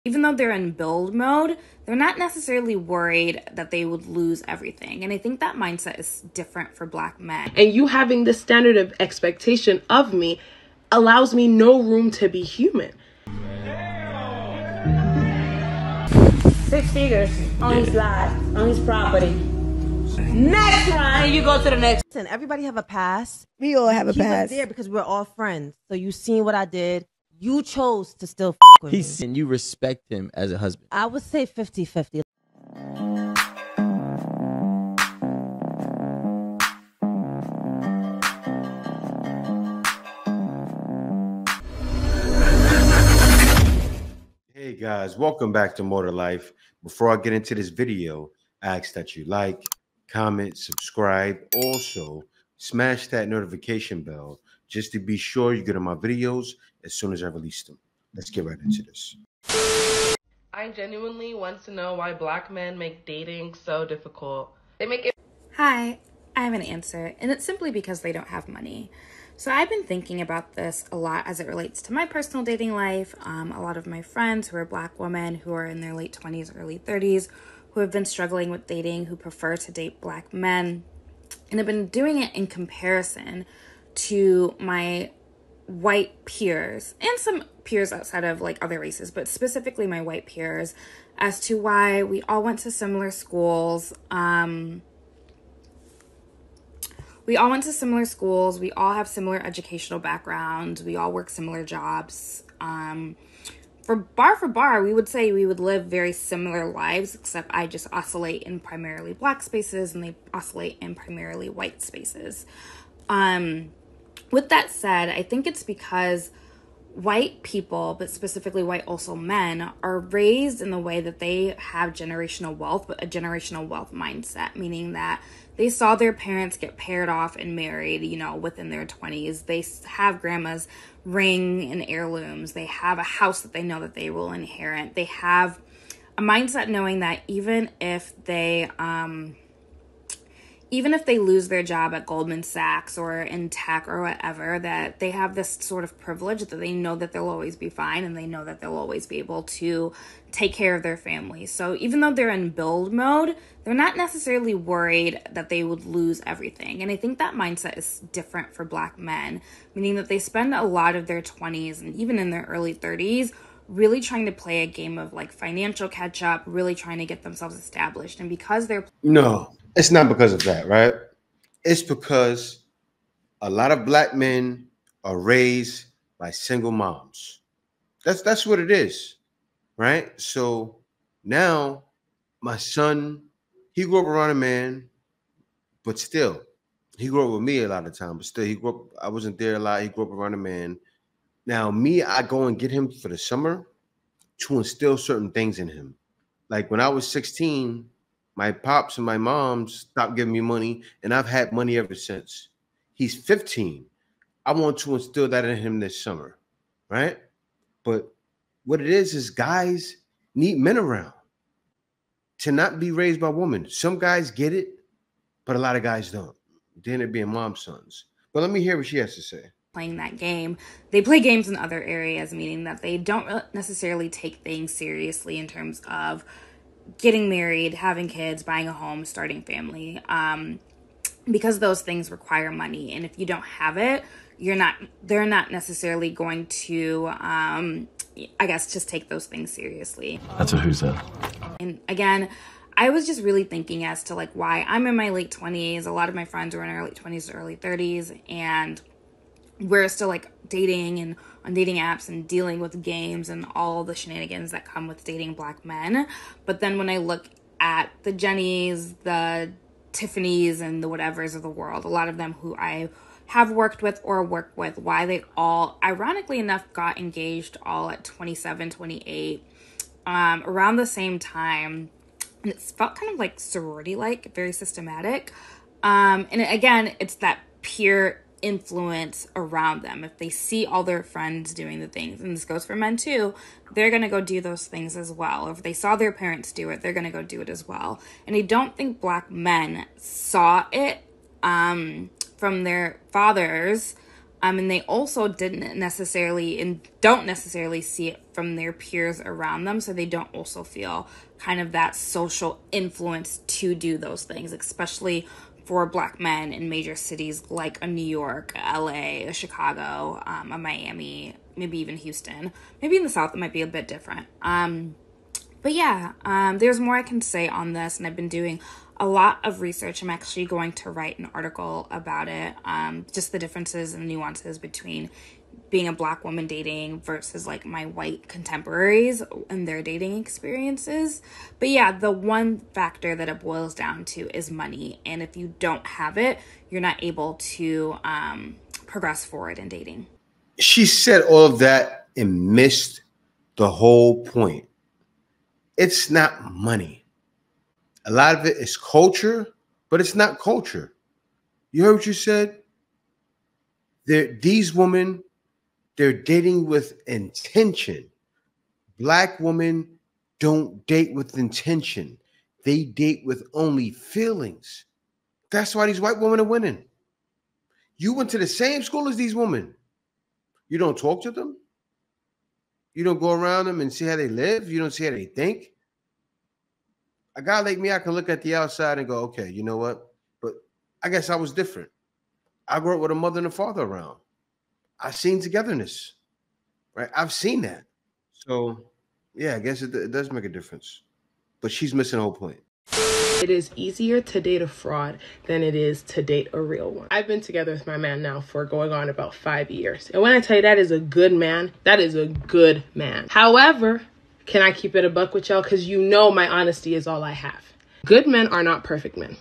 Even though they're in build mode, they're not necessarily worried that they would lose everything. And I think that mindset is different for Black men. And you having this standard of expectation of me allows me no room to be human. 6 figures on his lot, on his property. Next round, you go to the next. Listen, everybody have a past. We all have a He past. was there because we're all friends. So you seen what I did. You chose to still with me. And you respect him as a husband. I would say 50-50. Hey guys, welcome back to More to Life. Before I get into this video, I ask that you like, comment, subscribe. Also, smash that notification bell just to be sure you get on my videos as soon as I release them. Let's get right into this. I genuinely want to know why Black men make dating so difficult. They make it. Hi, I have an answer, and it's simply because they don't have money. So I've been thinking about this a lot as it relates to my personal dating life. A lot of my friends who are Black women who are in their late 20s, early 30s, who have been struggling with dating, who prefer to date Black men, and have been doing it in comparison to my white peers and some peers outside of like other races, but specifically my white peers, as to why we all went to similar schools. We all went to similar schools. We all have similar educational backgrounds. We all work similar jobs. For bar, we would say we would live very similar lives, except I just oscillate in primarily Black spaces and they oscillate in primarily white spaces. With that said, I think it's because white people, but specifically white also men, are raised in the way that they have generational wealth, but a generational wealth mindset, meaning that they saw their parents get paired off and married, within their 20s. They have grandma's ring and heirlooms. They have a house that they know that they will inherit. They have a mindset knowing that even if they lose their job at Goldman Sachs or in tech or whatever, that they have this sort of privilege that they know that they'll always be fine and they know that they'll always be able to take care of their family. So even though they're in build mode, they're not necessarily worried that they would lose everything. And I think that mindset is different for Black men, meaning that they spend a lot of their 20s and even in their early 30s really trying to play a game of like financial catch up, really trying to get themselves established. And because they're... No, it's not because of that, right? It's because a lot of Black men are raised by single moms. That's what it is, right? So now my son, he grew up around a man, but still, he grew up with me a lot of the time, but still he grew up, I wasn't there a lot. He grew up around a man. Now me, I go and get him for the summer to instill certain things in him. Like when I was 16, my pops and my moms stopped giving me money, and I've had money ever since. He's 15. I want to instill that in him this summer, right? But what it is guys need men around to not be raised by women. Some guys get it, but a lot of guys don't. They end up being mom sons. But let me hear what she has to say. Playing that game. They play games in other areas, meaning that they don't necessarily take things seriously in terms of getting married, having kids, buying a home, starting family, because those things require money. And if you don't have it, they're not necessarily going to, just take those things seriously. That's a who said. And again, I was just really thinking as to like why I'm in my late 20s. A lot of my friends are in their late 20s to early 30s, and we're still like dating and on dating apps and dealing with games and all the shenanigans that come with dating Black men. But then when I look at the Jennys, the Tiffany's, and the whatevers of the world, a lot of them who I have worked with or work with, why they all, ironically enough, got engaged all at 27, 28, around the same time. And it felt kind of like sorority-like, very systematic. And again, it's that peer influence around them. If they see all their friends doing the things, and this goes for men too, they're going to go do those things as well. If they saw their parents do it, they're going to go do it as well. And I don't think Black men saw it from their fathers And they also didn't necessarily and don't necessarily see it from their peers around them. So they don't also feel kind of that social influence to do those things, especially for Black men in major cities like a New York, LA, a Chicago, a Miami, maybe even Houston. Maybe in the South it might be a bit different. But yeah, there's more I can say on this, and I've been doing a lot of research. I'm actually going to write an article about it, just the differences and nuances between being a Black woman dating versus like my white contemporaries and their dating experiences. But yeah, the one factor that it boils down to is money. And if you don't have it, you're not able to progress forward in dating. She said all of that and missed the whole point. It's not money. A lot of it is culture, but it's not culture. You heard what you said? These women, they're dating with intention. Black women don't date with intention. They date with only feelings. That's why these white women are winning. You went to the same school as these women. You don't talk to them. You don't go around them and see how they live. You don't see how they think. A guy like me, I can look at the outside and go, okay, you know what? But I guess I was different. I grew up with a mother and a father around. I've seen togetherness, right? I've seen that. So, yeah, I guess it does make a difference. But she's missing the whole point. It is easier to date a fraud than it is to date a real one. I've been together with my man now for going on about 5 years. And when I tell you that is a good man, that is a good man. However, can I keep it a buck with y'all? Because you know my honesty is all I have. Good men are not perfect men.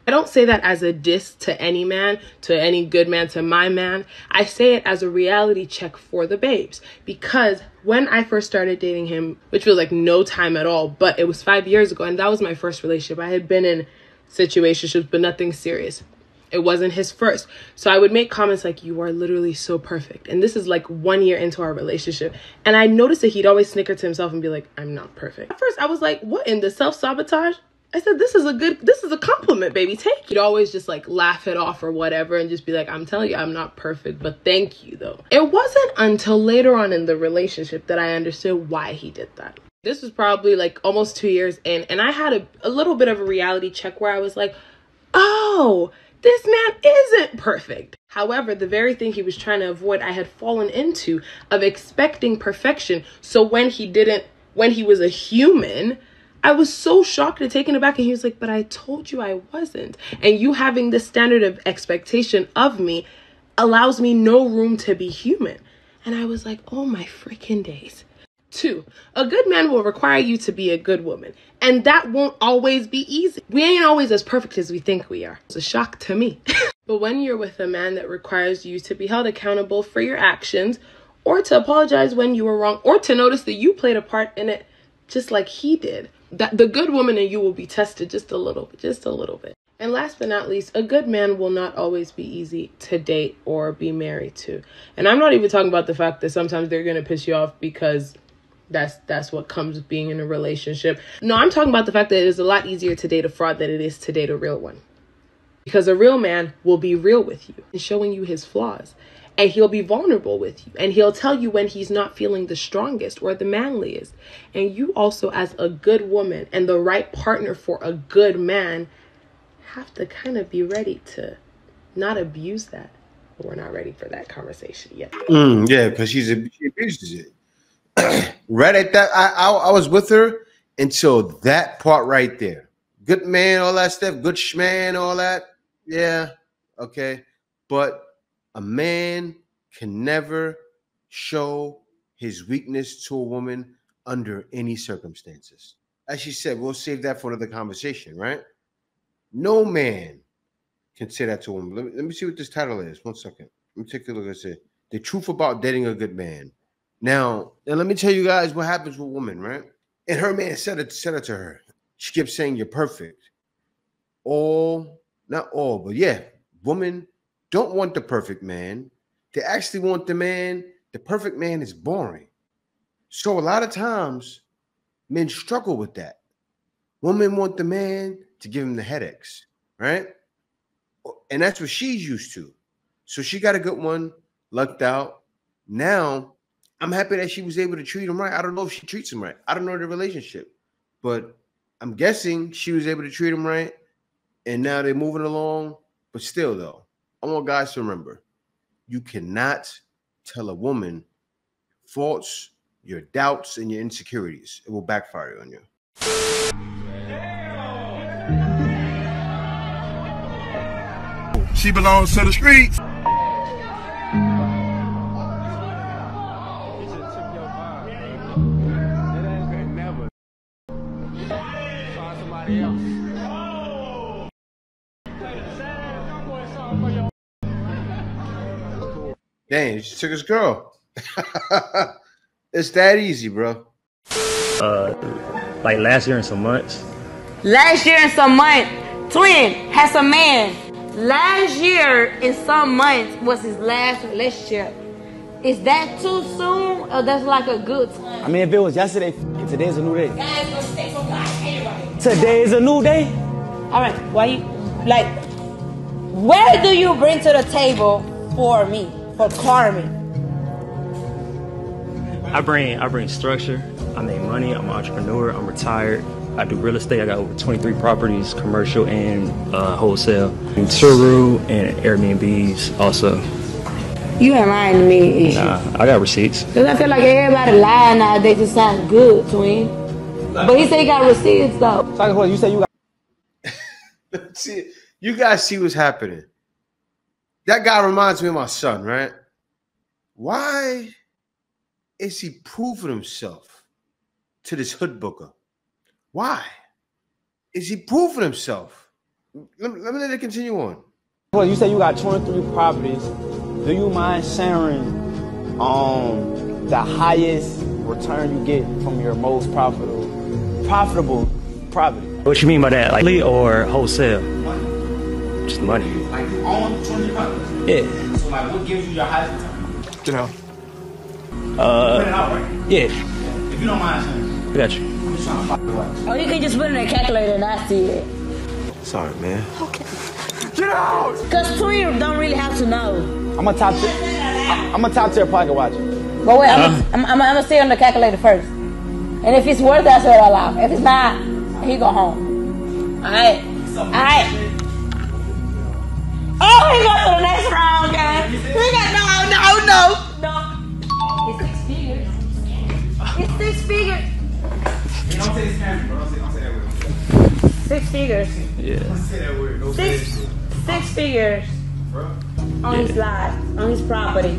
I don't say that as a diss to any man, to any good man, to my man. I say it as a reality check for the babes. Because when I first started dating him, which was like no time at all, but it was 5 years ago, and that was my first relationship. I had been in situationships, but nothing serious. It wasn't his first. So I would make comments like, you are literally so perfect. And this is like 1 year into our relationship. And I noticed that he'd always snicker to himself and be like, I'm not perfect. At first I was like, what in the self-sabotage? I said, this is a compliment, baby. Take it. He'd always just like laugh it off or whatever and just be like, I'm telling you, I'm not perfect, but thank you though. It wasn't until later on in the relationship that I understood why he did that. This was probably like almost 2 years in, and I had a little bit of a reality check where I was like, oh, this man isn't perfect. However, the very thing he was trying to avoid, I had fallen into of expecting perfection. So when he was a human, I was so shocked and taken aback. And he was like, but I told you I wasn't. And you having this standard of expectation of me allows me no room to be human. And I was like, oh my freaking days. 2, a good man will require you to be a good woman. And that won't always be easy. We ain't always as perfect as we think we are. It's a shock to me. But when you're with a man that requires you to be held accountable for your actions, or to apologize when you were wrong, or to notice that you played a part in it just like he did, that the good woman in you will be tested just a little bit. And last but not least, a good man will not always be easy to date or be married to. And I'm not even talking about the fact that sometimes they're going to piss you off because that's what comes with being in a relationship. No, I'm talking about the fact that it is a lot easier to date a fraud than it is to date a real one. Because a real man will be real with you and showing you his flaws. And he'll be vulnerable with you. And he'll tell you when he's not feeling the strongest or the manliest. And you also, as a good woman and the right partner for a good man, have to kind of be ready to not abuse that. But we're not ready for that conversation yet. Yeah, because she abuses it. Right at that, I was with her until that part right there. Good man, all that stuff, good schman, all that. Yeah, okay. But a man can never show his weakness to a woman under any circumstances. As she said, we'll save that for another conversation, right? No man can say that to a woman. Let me see what this title is. 1 second. Let me take a look at it. The truth about dating a good man. Now, let me tell you guys what happens with women, right? And her man said it to her. She kept saying, you're perfect. Not all, but yeah, women don't want the perfect man. They actually want the perfect man is boring. So a lot of times, men struggle with that. Women want the man to give them the headaches, right? And that's what she's used to. So she got a good one. lucked out. Now, I'm happy that she was able to treat him right. I don't know if she treats him right. I don't know the relationship. But I'm guessing she was able to treat him right. And now they're moving along. But still, though, I want guys to remember, you cannot tell a woman faults, your doubts, and your insecurities. It will backfire on you. She belongs to the streets. Dang, she took his girl. It's that easy, bro. Like last year and some months. Last year and some months, twin has a man. Last year and some months was his last relationship. Is that too soon, or that's like a good time? I mean, if it was yesterday, today's a new day. Today is a new day. All right, why you like? Where do you bring to the table for me, for Carmen? I bring structure. I make money. I'm an entrepreneur. I'm retired. I do real estate. I got over 23 properties, commercial and wholesale. And Turu and Airbnbs also. You ain't lying to me. Nah, I got receipts. Cause I feel like everybody lying nowadays. It sounds good, twin. But he said he got receipts though. You say you got. See, you guys see what's happening. That guy reminds me of my son, right? Why is he proving himself to this hood booker? Why is he proving himself? Let me let it continue on. You say you got 23 properties. Do you mind sharing the highest return you get from your most profitable property? What you mean by that? Like or wholesale? Just money. Like you own 20 properties? Yeah. So like what gives you your highest return? You know. Put it out, right? Yeah. If you don't mind sharing. I got you. I'm just trying to find out. Oh, you can just put it in a calculator and I see it. Sorry, man. Okay. Get out! Cause twin don't really have to know. I'm a top tier pocket watcher. But wait, I'm gonna see it on the calculator first. And if it's worth it, I say it out loud. If it's not, he go home. Alright. Alright. Oh, he go to the next round, guys. We got no. It's 6 figures. It's 6 figures. Hey, don't say this camera, bro. Don't say that word. 6 figures. Yeah. Don't say that word. Don't say that shit. 6 figures. Bro. On his lot, on his property.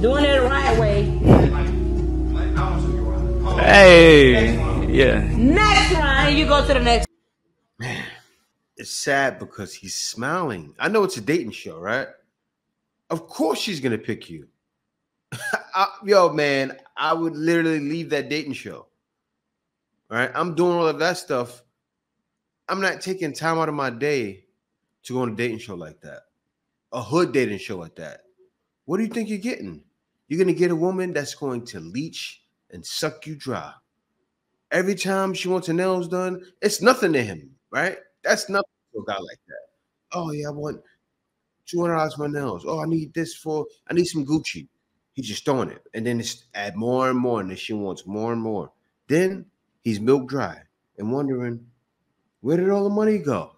Doing it the right way. Like, I want you to go out. Hey. Yeah. Next round, you go to the next. Man, it's sad because he's smiling. I know it's a dating show, right? Of course she's gonna pick you. Yo, man, I would literally leave that dating show. Right? I'm doing all of that stuff. I'm not taking time out of my day to go on a dating show like that. A hood dating show like that. What do you think you're getting? You're going to get a woman that's going to leech and suck you dry. Every time she wants her nails done, it's nothing to him, right? That's nothing to a guy like that. Oh, yeah, I want $200 for my nails. Oh, I need some Gucci. He's just throwing it. And then it's add more and more, and then she wants more and more. Then he's milk dry and wondering, where did all the money go?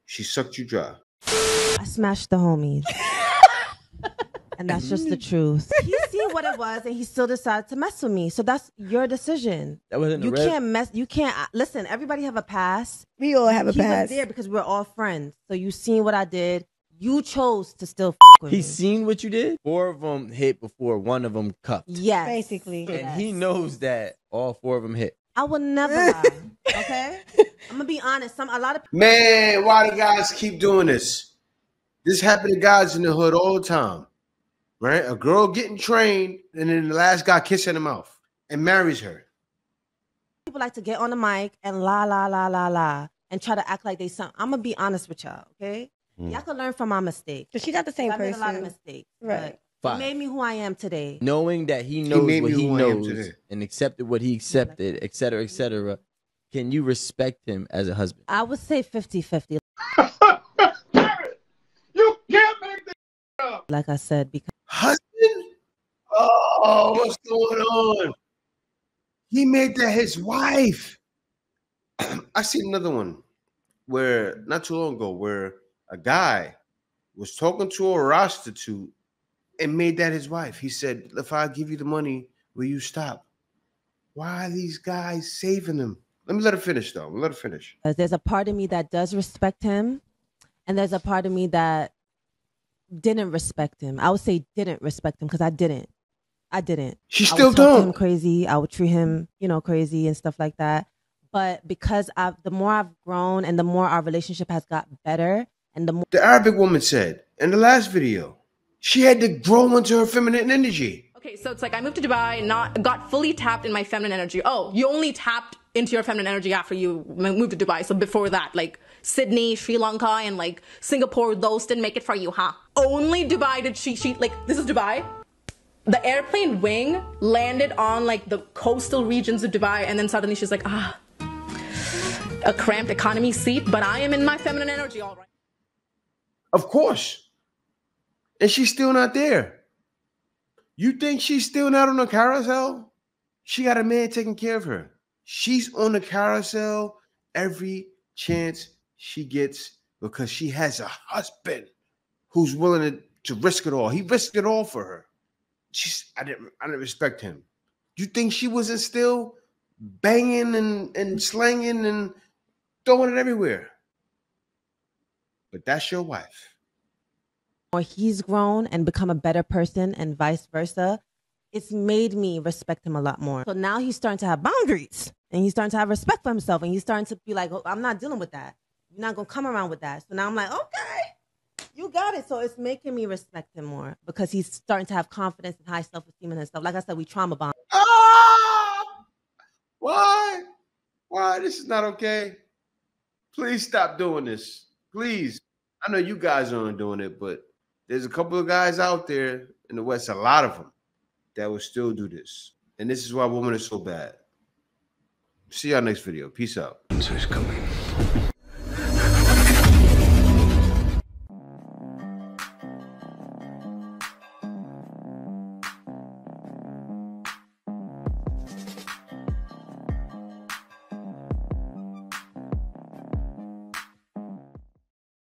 She sucked you dry. I smashed the homies. And that's just the truth. He seen what it was and he still decided to mess with me. So that's your decision. That wasn't You can't listen, everybody have a past. We all have a He past. was there because we're all friends. So you seen what I did. You chose to still with He me. seen what you did. 4 of them hit before 1 of them cuffed. Yes. Basically. And he knows that all 4 of them hit. I will never lie. Okay? I'm gonna be honest. A lot of Man, why do guys keep doing this? This happened to guys in the hood all the time. Right? A girl getting trained, and then the last guy kissing her mouth and marries her. people like to get on the mic and la la la la la and try to act like they something. I'm gonna be honest with y'all, okay? Y'all can learn from my mistakes. But she's not the same I made person. a lot of mistakes. Right. But it made me who I am today. Knowing that he knows made what me he who I am knows today. and accepted what he accepted, et cetera, can you respect him as a husband? I would say 50-50. You can't make this up. about? Like I said, because Husband? Oh, what's going on? He made that his wife. I seen another one where not too long ago where a guy was talking to a prostitute and made that his wife. He said, if I give you the money, will you stop? Why are these guys saving him? Let me let her finish, though. Let her finish. there's a part of me that does respect him, and there's a part of me that didn't respect him. I would say didn't respect him because I didn't. She I still would talk to him don't. crazy. I would treat him, crazy and stuff like that. But because the more I've grown and the more our relationship has got better, and the more The Arabic woman said in the last video, she had to grow into her feminine energy. Okay, so it's like I moved to Dubai, got fully tapped in my feminine energy. Oh, you only tapped into your feminine energy after you moved to Dubai. So before that, like Sydney, Sri Lanka, and like Singapore, those didn't make it for you, huh? Only Dubai did she like, this is Dubai. The airplane wing landed on like the coastal regions of Dubai, and then suddenly she's like, a cramped economy seat, but I am in my feminine energy, all right. Of course. And she's still not there. You think she's still not on the carousel? She got a man taking care of her. She's on the carousel every chance she gets because she has a husband who's willing to risk it all. He risked it all for her. I didn't respect him. You think she wasn't still banging and slanging and throwing it everywhere? But that's your wife. more he's grown and become a better person and vice versa, it's made me respect him a lot more. So now he's starting to have boundaries and he's starting to have respect for himself, and he's starting to be like, oh, I'm not dealing with that. You're not going to come around with that. So now I'm like, okay, you got it. So it's making me respect him more because he's starting to have confidence and high self-esteem in himself. Like I said, we trauma bond. Why? Why? This is not okay. Please stop doing this. Please. I know you guys aren't doing it, but there's a couple of guys out there in the West, a lot of them, that will still do this. And this is why women are so bad. See y'all next video. Peace out. So he's coming.